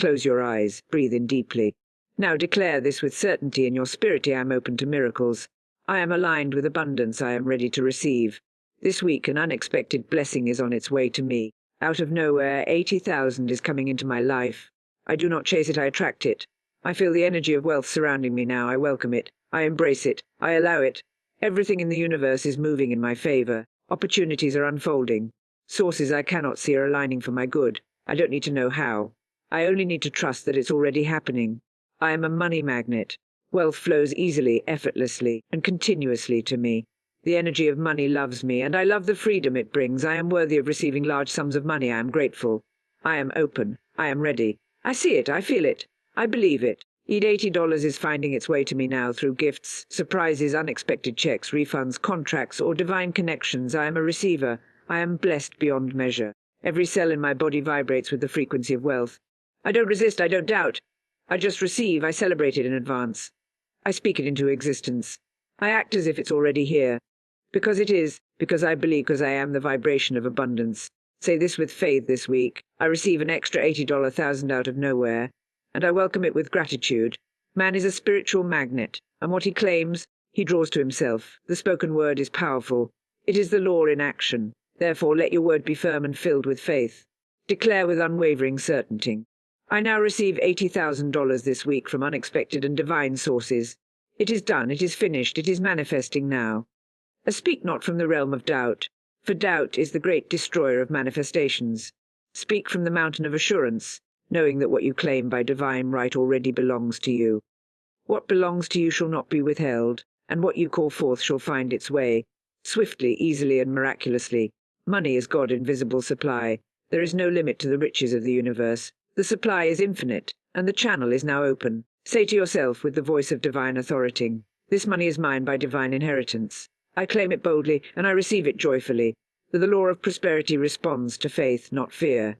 Close your eyes, breathe in deeply. Now declare this with certainty in your spirit: I am open to miracles. I am aligned with abundance. I am ready to receive. This week an unexpected blessing is on its way to me. Out of nowhere, 80,000 is coming into my life. I do not chase it, I attract it. I feel the energy of wealth surrounding me now. I welcome it. I embrace it. I allow it. Everything in the universe is moving in my favor. Opportunities are unfolding. Sources I cannot see are aligning for my good. I don't need to know how. I only need to trust that it's already happening. I am a money magnet. Wealth flows easily, effortlessly, and continuously to me. The energy of money loves me, and I love the freedom it brings. I am worthy of receiving large sums of money. I am grateful. I am open. I am ready. I see it. I feel it. I believe it. $80 is finding its way to me now through gifts, surprises, unexpected checks, refunds, contracts, or divine connections. I am a receiver. I am blessed beyond measure. Every cell in my body vibrates with the frequency of wealth. I don't resist. I don't doubt. I just receive. I celebrate it in advance. I speak it into existence. I act as if it's already here. Because it is, because I believe, because I am the vibration of abundance. Say this with faith this week. I receive an extra $80,000 out of nowhere, and I welcome it with gratitude. Man is a spiritual magnet, and what he claims, he draws to himself. The spoken word is powerful. It is the law in action. Therefore, let your word be firm and filled with faith. Declare with unwavering certainty. I now receive $80,000 this week from unexpected and divine sources. It is done. It is finished. It is manifesting now. Speak not from the realm of doubt, for doubt is the great destroyer of manifestations. Speak from the mountain of assurance, knowing that what you claim by divine right already belongs to you. What belongs to you shall not be withheld, and what you call forth shall find its way, swiftly, easily, and miraculously. Money is God's invisible supply. There is no limit to the riches of the universe. The supply is infinite, and the channel is now open. Say to yourself with the voice of divine authority, this money is mine by divine inheritance. I claim it boldly, and I receive it joyfully. For the law of prosperity responds to faith, not fear.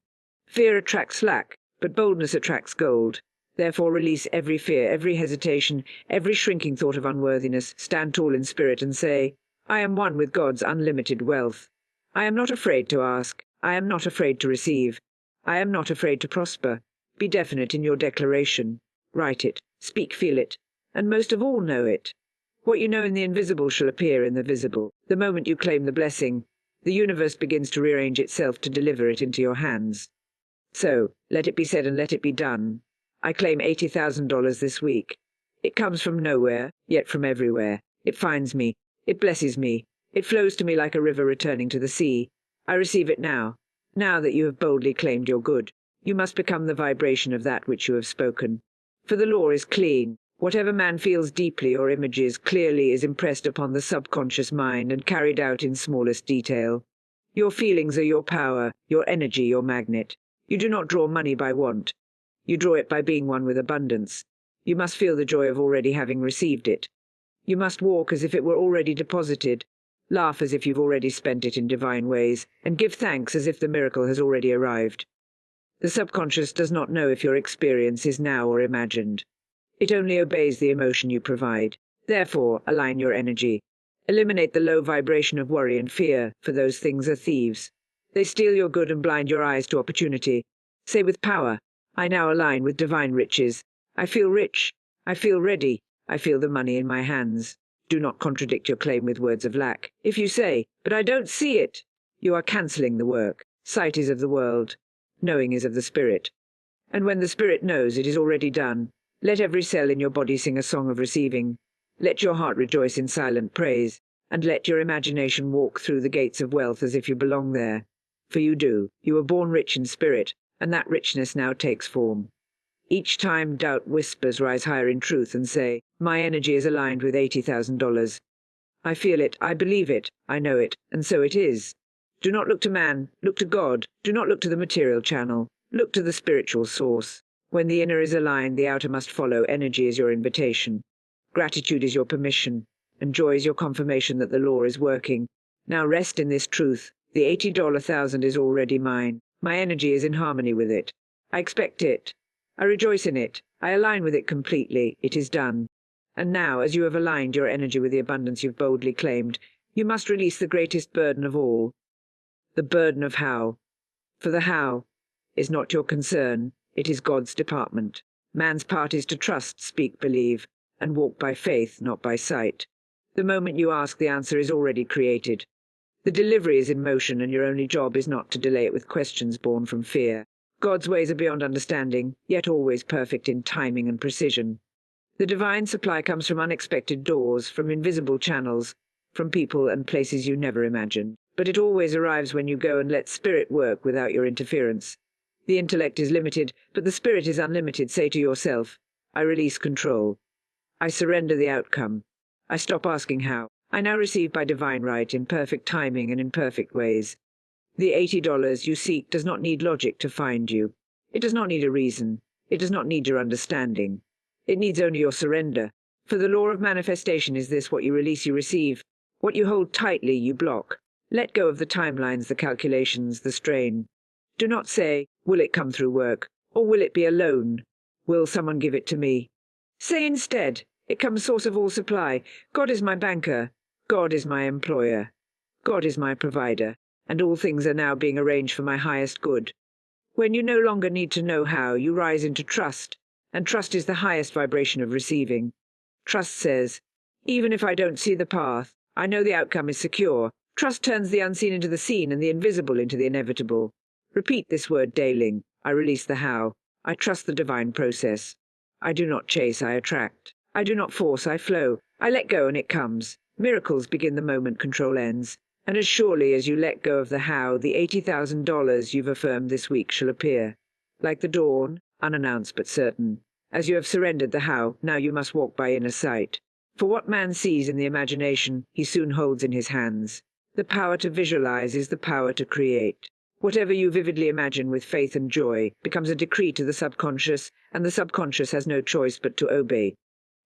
Fear attracts lack, but boldness attracts gold. Therefore release every fear, every hesitation, every shrinking thought of unworthiness. Stand tall in spirit and say, I am one with God's unlimited wealth. I am not afraid to ask. I am not afraid to receive. I am not afraid to prosper. Be definite in your declaration. Write it, speak, feel it, and most of all know it. What you know in the invisible shall appear in the visible. The moment you claim the blessing, the universe begins to rearrange itself to deliver it into your hands. So, let it be said and let it be done. I claim $80,000 this week. It comes from nowhere, yet from everywhere. It finds me. It blesses me. It flows to me like a river returning to the sea. I receive it now. Now that you have boldly claimed your good, you must become the vibration of that which you have spoken. For the law is clean. Whatever man feels deeply or images clearly is impressed upon the subconscious mind and carried out in smallest detail. Your feelings are your power, your energy, your magnet. You do not draw money by want. You draw it by being one with abundance. You must feel the joy of already having received it. You must walk as if it were already deposited, laugh as if you've already spent it in divine ways, and give thanks as if the miracle has already arrived. The subconscious does not know if your experience is now or imagined. It only obeys the emotion you provide. Therefore, align your energy. Eliminate the low vibration of worry and fear, for those things are thieves. They steal your good and blind your eyes to opportunity. Say with power, I now align with divine riches. I feel rich. I feel ready. I feel the money in my hands. Do not contradict your claim with words of lack. If you say, but I don't see it, you are cancelling the work. Sight is of the world. Knowing is of the spirit. And when the spirit knows, it is already done. Let every cell in your body sing a song of receiving. Let your heart rejoice in silent praise, and let your imagination walk through the gates of wealth as if you belong there. For you do. You were born rich in spirit, and that richness now takes form. Each time doubt whispers, rise higher in truth and say, my energy is aligned with $80,000. I feel it, I believe it, I know it, and so it is. Do not look to man, look to God. Do not look to the material channel. Look to the spiritual source. When the inner is aligned, the outer must follow. Energy is your invitation. Gratitude is your permission, and joy is your confirmation that the law is working. Now rest in this truth. The $80,000 is already mine. My energy is in harmony with it. I expect it. I rejoice in it. I align with it completely. It is done. And now, as you have aligned your energy with the abundance you've boldly claimed, you must release the greatest burden of all. The burden of how. For the how is not your concern. It is God's department. Man's part is to trust, speak, believe, and walk by faith, not by sight. The moment you ask, the answer is already created. The delivery is in motion, and your only job is not to delay it with questions born from fear. God's ways are beyond understanding, yet always perfect in timing and precision. The divine supply comes from unexpected doors, from invisible channels, from people and places you never imagined. But it always arrives when you go and let spirit work without your interference. The intellect is limited, but the spirit is unlimited. Say to yourself, I release control. I surrender the outcome. I stop asking how. I now receive by divine right, in perfect timing and in perfect ways. The $80 you seek does not need logic to find you. It does not need a reason. It does not need your understanding. It needs only your surrender. For the law of manifestation is this: what you release, you receive. What you hold tightly, you block. Let go of the timelines, the calculations, the strain. Do not say, will it come through work? Or will it be a loan? Will someone give it to me? Say instead, it comes source of all supply. God is my banker. God is my employer. God is my provider. And all things are now being arranged for my highest good. When you no longer need to know how, you rise into trust. And trust is the highest vibration of receiving. Trust says, even if I don't see the path, I know the outcome is secure. Trust turns the unseen into the seen and the invisible into the inevitable. Repeat this word daily. I release the how. I trust the divine process. I do not chase, I attract. I do not force, I flow. I let go and it comes. Miracles begin the moment control ends. And as surely as you let go of the how, the $80,000 you've affirmed this week shall appear. Like the dawn, unannounced but certain. As you have surrendered the how, now you must walk by inner sight. For what man sees in the imagination, he soon holds in his hands. The power to visualize is the power to create. Whatever you vividly imagine with faith and joy becomes a decree to the subconscious, and the subconscious has no choice but to obey.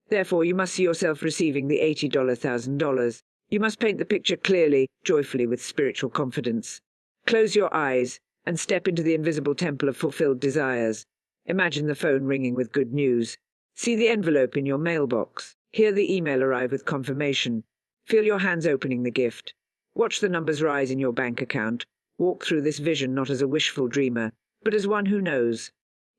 Therefore, you must see yourself receiving the $80,000. You must paint the picture clearly, joyfully, with spiritual confidence. Close your eyes and step into the invisible temple of fulfilled desires. Imagine the phone ringing with good news. See the envelope in your mailbox. Hear the email arrive with confirmation. Feel your hands opening the gift. Watch the numbers rise in your bank account. Walk through this vision not as a wishful dreamer, but as one who knows.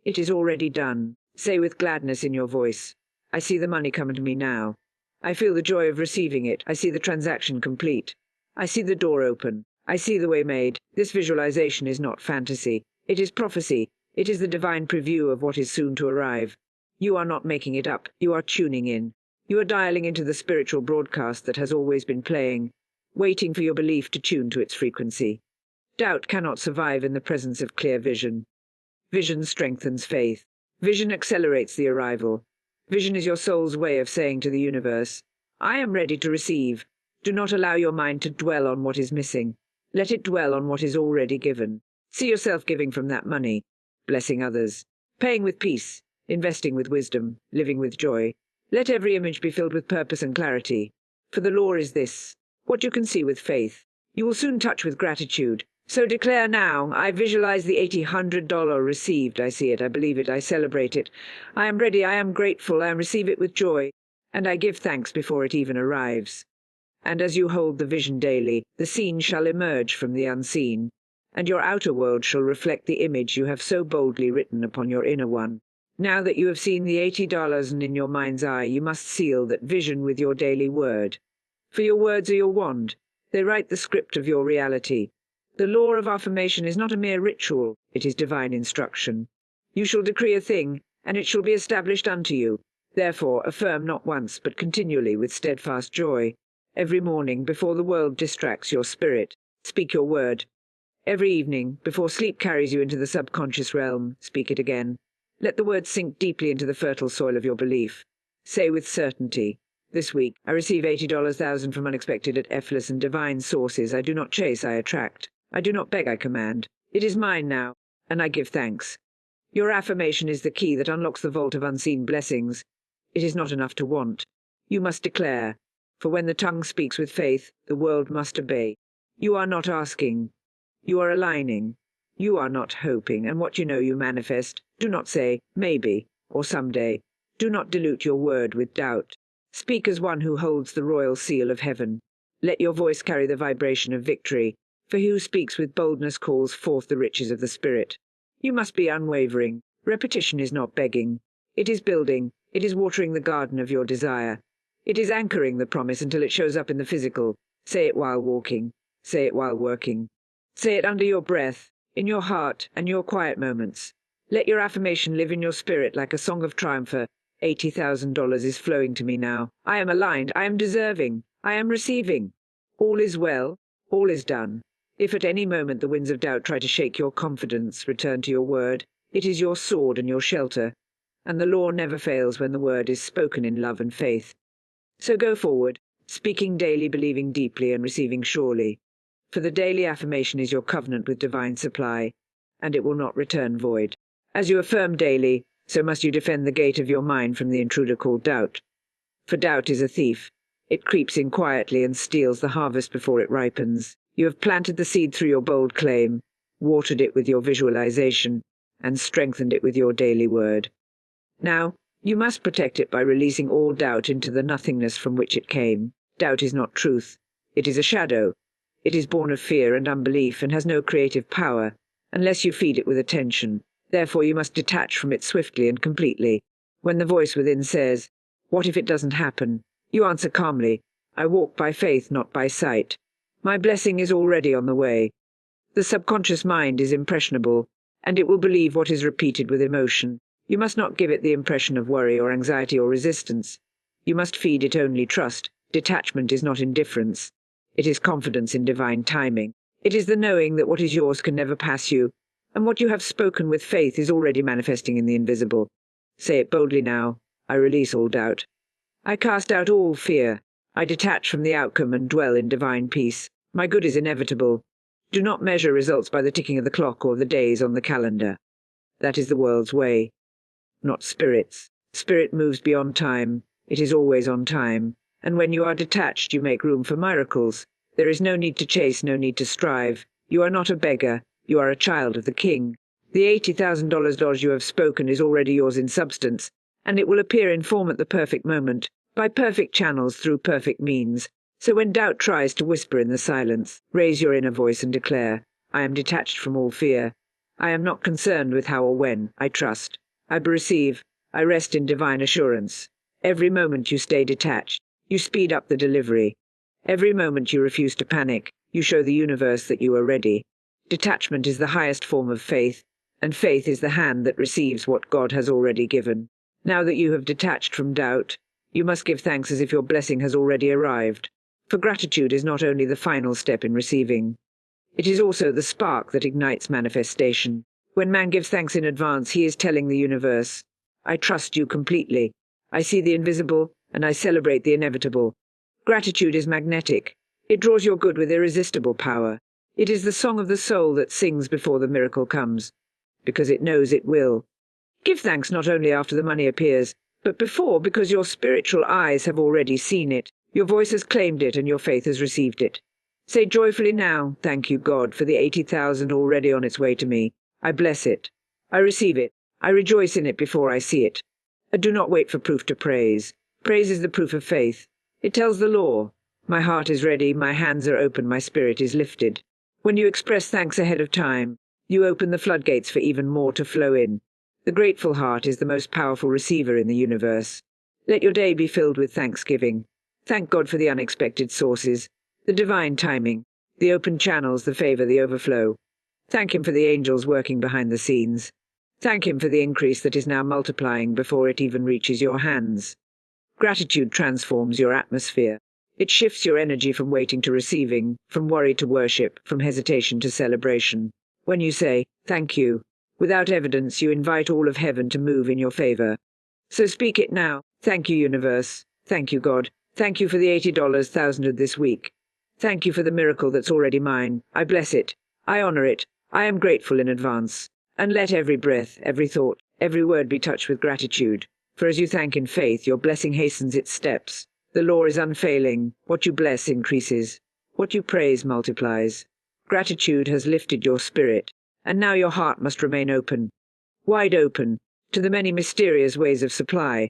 It is already done. Say with gladness in your voice, I see the money coming to me now. I feel the joy of receiving it. I see the transaction complete. I see the door open. I see the way made. This visualization is not fantasy. It is prophecy. It is the divine preview of what is soon to arrive. You are not making it up. You are tuning in. You are dialing into the spiritual broadcast that has always been playing, waiting for your belief to tune to its frequency. Doubt cannot survive in the presence of clear vision. Vision strengthens faith. Vision accelerates the arrival. Vision is your soul's way of saying to the universe, I am ready to receive. Do not allow your mind to dwell on what is missing. Let it dwell on what is already given. See yourself giving from that money, blessing others, paying with peace, investing with wisdom, living with joy. Let every image be filled with purpose and clarity. For the law is this: what you can see with faith, you will soon touch with gratitude. So declare now, I visualize the $80,000 received. I see it, I believe it, I celebrate it. I am ready, I am grateful, I receive it with joy, and I give thanks before it even arrives. And as you hold the vision daily, the seen shall emerge from the unseen, and your outer world shall reflect the image you have so boldly written upon your inner one. Now that you have seen the $80 and in your mind's eye, you must seal that vision with your daily word. For your words are your wand. They write the script of your reality. The law of affirmation is not a mere ritual, it is divine instruction. You shall decree a thing, and it shall be established unto you. Therefore affirm not once, but continually with steadfast joy. Every morning, before the world distracts your spirit, speak your word. Every evening, before sleep carries you into the subconscious realm, speak it again. Let the words sink deeply into the fertile soil of your belief. Say with certainty, this week I receive $80,000 from unexpected and effortless and divine sources. I do not chase, I attract. I do not beg, I command. It is mine now, and I give thanks. Your affirmation is the key that unlocks the vault of unseen blessings. It is not enough to want. You must declare, for when the tongue speaks with faith, the world must obey. You are not asking. You are aligning. You are not hoping, and what you know you manifest. Do not say, maybe, or someday. Do not dilute your word with doubt. Speak as one who holds the royal seal of heaven. Let your voice carry the vibration of victory. For he who speaks with boldness calls forth the riches of the Spirit. You must be unwavering. Repetition is not begging. It is building. It is watering the garden of your desire. It is anchoring the promise until it shows up in the physical. Say it while walking. Say it while working. Say it under your breath, in your heart, and your quiet moments. Let your affirmation live in your spirit like a song of triumph. $80,000 is flowing to me now. I am aligned. I am deserving. I am receiving. All is well. All is done. If at any moment the winds of doubt try to shake your confidence, return to your word. It is your sword and your shelter. And the law never fails when the word is spoken in love and faith. So go forward, speaking daily, believing deeply, and receiving surely. For the daily affirmation is your covenant with divine supply, and it will not return void. As you affirm daily, so must you defend the gate of your mind from the intruder called doubt. For doubt is a thief. It creeps in quietly and steals the harvest before it ripens. You have planted the seed through your bold claim, watered it with your visualization, and strengthened it with your daily word. Now, you must protect it by releasing all doubt into the nothingness from which it came. Doubt is not truth. It is a shadow. It is born of fear and unbelief and has no creative power, unless you feed it with attention. Therefore you must detach from it swiftly and completely. When the voice within says, "What if it doesn't happen?" you answer calmly, "I walk by faith, not by sight. My blessing is already on the way." The subconscious mind is impressionable, and it will believe what is repeated with emotion. You must not give it the impression of worry or anxiety or resistance. You must feed it only trust. Detachment is not indifference. It is confidence in divine timing. It is the knowing that what is yours can never pass you, and what you have spoken with faith is already manifesting in the invisible. Say it boldly now. I release all doubt. I cast out all fear. I detach from the outcome and dwell in divine peace. My good is inevitable. Do not measure results by the ticking of the clock or the days on the calendar. That is the world's way, not Spirit's. Spirit moves beyond time. It is always on time. And when you are detached, you make room for miracles. There is no need to chase, no need to strive. You are not a beggar. You are a child of the King. The $80,000 you have spoken is already yours in substance, and it will appear in form at the perfect moment, by perfect channels through perfect means. So when doubt tries to whisper in the silence, raise your inner voice and declare, "I am detached from all fear. I am not concerned with how or when. I trust. I receive. I rest in divine assurance." Every moment you stay detached, you speed up the delivery. Every moment you refuse to panic, you show the universe that you are ready. Detachment is the highest form of faith, and faith is the hand that receives what God has already given. Now that you have detached from doubt, you must give thanks as if your blessing has already arrived. For gratitude is not only the final step in receiving. It is also the spark that ignites manifestation. When man gives thanks in advance, he is telling the universe, "I trust you completely. I see the invisible, and I celebrate the inevitable." Gratitude is magnetic. It draws your good with irresistible power. It is the song of the soul that sings before the miracle comes, because it knows it will. Give thanks not only after the money appears, but before, because your spiritual eyes have already seen it. Your voice has claimed it, and your faith has received it. Say joyfully now, "Thank you, God, for the 80,000 already on its way to me. I bless it. I receive it. I rejoice in it before I see it." Do not wait for proof to praise. Praise is the proof of faith. It tells the law. My heart is ready, my hands are open, my spirit is lifted. When you express thanks ahead of time, you open the floodgates for even more to flow in. The grateful heart is the most powerful receiver in the universe. Let your day be filled with thanksgiving. Thank God for the unexpected sources, the divine timing, the open channels, the favor, the overflow. Thank Him for the angels working behind the scenes. Thank Him for the increase that is now multiplying before it even reaches your hands. Gratitude transforms your atmosphere. It shifts your energy from waiting to receiving, from worry to worship, from hesitation to celebration. When you say, "Thank you," without evidence, you invite all of heaven to move in your favor. So speak it now. Thank you, universe. Thank you, God. Thank you for the $80,000 this week. Thank you for the miracle that's already mine. I bless it. I honor it. I am grateful in advance. And let every breath, every thought, every word be touched with gratitude. For as you thank in faith, your blessing hastens its steps. The law is unfailing. What you bless increases. What you praise multiplies. Gratitude has lifted your spirit, and now your heart must remain open, wide open, to the many mysterious ways of supply.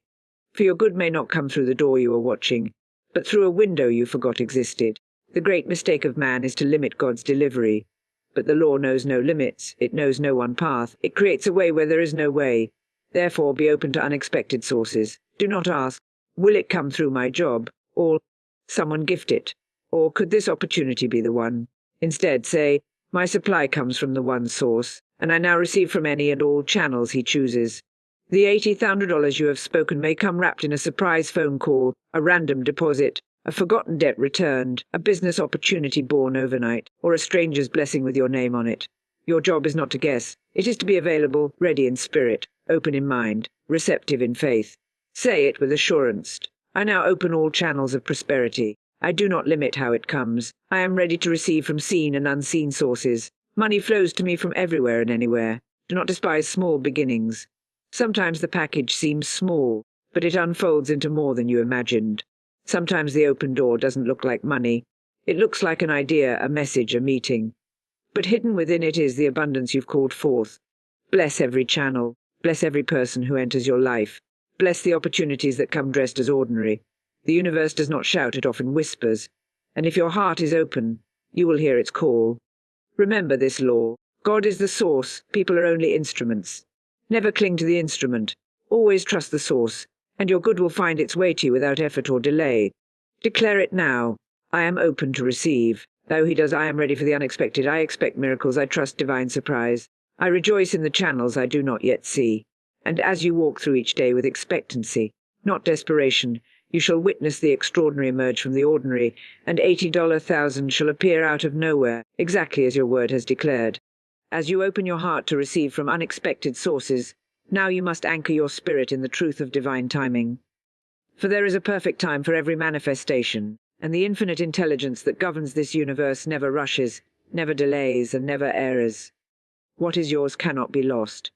For your good may not come through the door you are watching, but through a window you forgot existed. The great mistake of man is to limit God's delivery. But the law knows no limits. It knows no one path. It creates a way where there is no way. Therefore, be open to unexpected sources. Do not ask, will it come through my job? Or, someone gift it? Or, could this opportunity be the one? Instead, say, my supply comes from the one source, and I now receive from any and all channels he chooses. The $80,000 you have spoken may come wrapped in a surprise phone call, a random deposit, a forgotten debt returned, a business opportunity born overnight, or a stranger's blessing with your name on it. Your job is not to guess. It is to be available, ready in spirit, open in mind, receptive in faith. Say it with assurance. I now open all channels of prosperity. I do not limit how it comes. I am ready to receive from seen and unseen sources. Money flows to me from everywhere and anywhere. Do not despise small beginnings. Sometimes the package seems small, but it unfolds into more than you imagined. Sometimes the open door doesn't look like money. It looks like an idea, a message, a meeting. But hidden within it is the abundance you've called forth. Bless every channel. Bless every person who enters your life. Bless the opportunities that come dressed as ordinary. The universe does not shout, it often whispers. And if your heart is open, you will hear its call. Remember this law. God is the source. People are only instruments. Never cling to the instrument. Always trust the source, and your good will find its way to you without effort or delay. Declare it now. I am open to receive. Though he does, I am ready for the unexpected. I expect miracles. I trust divine surprise. I rejoice in the channels I do not yet see. And as you walk through each day with expectancy, not desperation, you shall witness the extraordinary emerge from the ordinary, and $80,000 shall appear out of nowhere, exactly as your word has declared. As you open your heart to receive from unexpected sources, now you must anchor your spirit in the truth of divine timing. For there is a perfect time for every manifestation, and the infinite intelligence that governs this universe never rushes, never delays, and never errs. What is yours cannot be lost.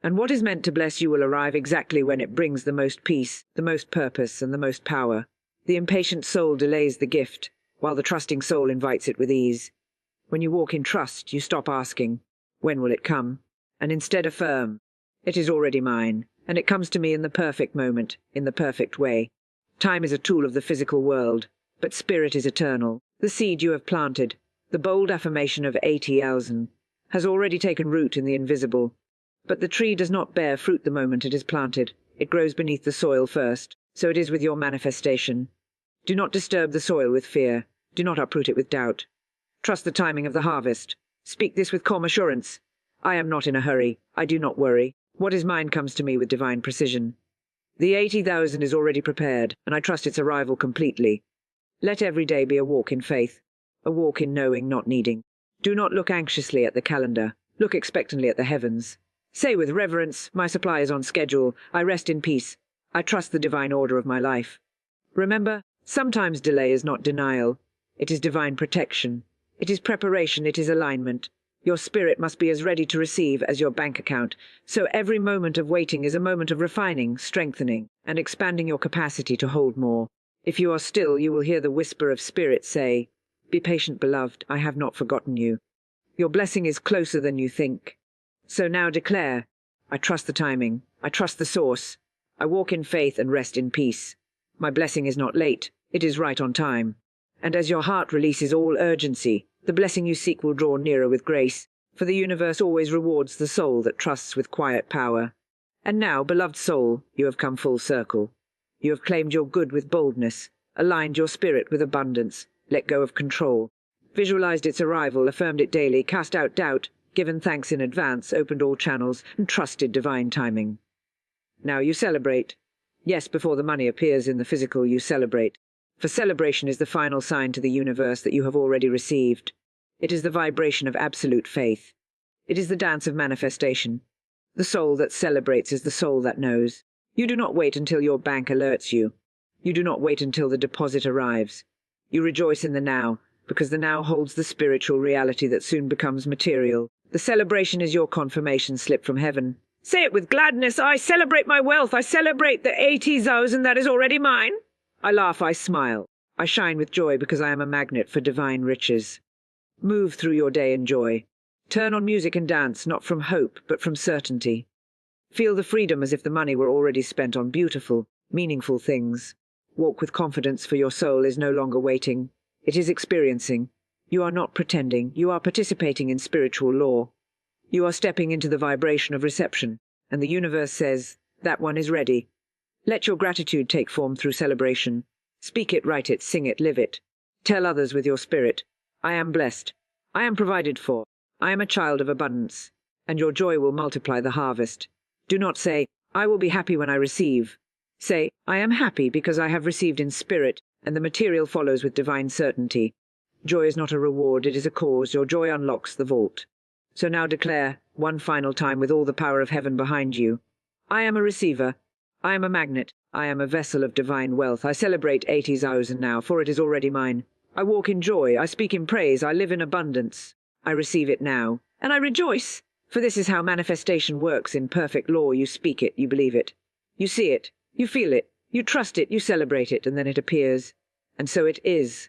And what is meant to bless you will arrive exactly when it brings the most peace, the most purpose, and the most power. The impatient soul delays the gift, while the trusting soul invites it with ease. When you walk in trust, you stop asking, when will it come? And instead affirm, it is already mine, and it comes to me in the perfect moment, in the perfect way. Time is a tool of the physical world, but spirit is eternal. The seed you have planted, the bold affirmation of 80,000, has already taken root in the invisible. But the tree does not bear fruit the moment it is planted. It grows beneath the soil first. So it is with your manifestation. Do not disturb the soil with fear. Do not uproot it with doubt. Trust the timing of the harvest. Speak this with calm assurance. I am not in a hurry. I do not worry. What is mine comes to me with divine precision. The 80,000 is already prepared, and I trust its arrival completely. Let every day be a walk in faith, a walk in knowing, not needing. Do not look anxiously at the calendar. Look expectantly at the heavens. Say with reverence, my supply is on schedule. I rest in peace. I trust the divine order of my life. Remember, sometimes delay is not denial. It is divine protection. It is preparation. It is alignment. Your spirit must be as ready to receive as your bank account. So every moment of waiting is a moment of refining, strengthening, and expanding your capacity to hold more. If you are still, you will hear the whisper of spirit say, be patient, beloved. I have not forgotten you. Your blessing is closer than you think. So now declare, I trust the timing. I trust the source. I walk in faith and rest in peace. My blessing is not late. It is right on time. And as your heart releases all urgency, the blessing you seek will draw nearer with grace, for the universe always rewards the soul that trusts with quiet power. And now, beloved soul, you have come full circle. You have claimed your good with boldness, aligned your spirit with abundance, let go of control, visualized its arrival, affirmed it daily, cast out doubt, given thanks in advance, opened all channels, and trusted divine timing. Now you celebrate. Yes, before the money appears in the physical, you celebrate. For celebration is the final sign to the universe that you have already received. It is the vibration of absolute faith. It is the dance of manifestation. The soul that celebrates is the soul that knows. You do not wait until your bank alerts you. You do not wait until the deposit arrives. You rejoice in the now, because the now holds the spiritual reality that soon becomes material. The celebration is your confirmation slip from heaven. Say it with gladness. I celebrate my wealth. I celebrate the 80,000 that is already mine. I laugh, I smile. I shine with joy because I am a magnet for divine riches. Move through your day in joy. Turn on music and dance, not from hope, but from certainty. Feel the freedom as if the money were already spent on beautiful, meaningful things. Walk with confidence, for your soul is no longer waiting. It is experiencing. You are not pretending, you are participating in spiritual law. You are stepping into the vibration of reception, and the universe says, that one is ready. Let your gratitude take form through celebration. Speak it, write it, sing it, live it. Tell others with your spirit, I am blessed. I am provided for. I am a child of abundance. And your joy will multiply the harvest. Do not say, I will be happy when I receive. Say, I am happy because I have received in spirit, and the material follows with divine certainty. Joy is not a reward, it is a cause. Your joy unlocks the vault. So now declare, one final time with all the power of heaven behind you, I am a receiver. I am a magnet. I am a vessel of divine wealth. I celebrate 80,000 now, for it is already mine. I walk in joy. I speak in praise. I live in abundance. I receive it now. And I rejoice. For this is how manifestation works in perfect law. You speak it. You believe it. You see it. You feel it. You trust it. You celebrate it. And then it appears. And so it is.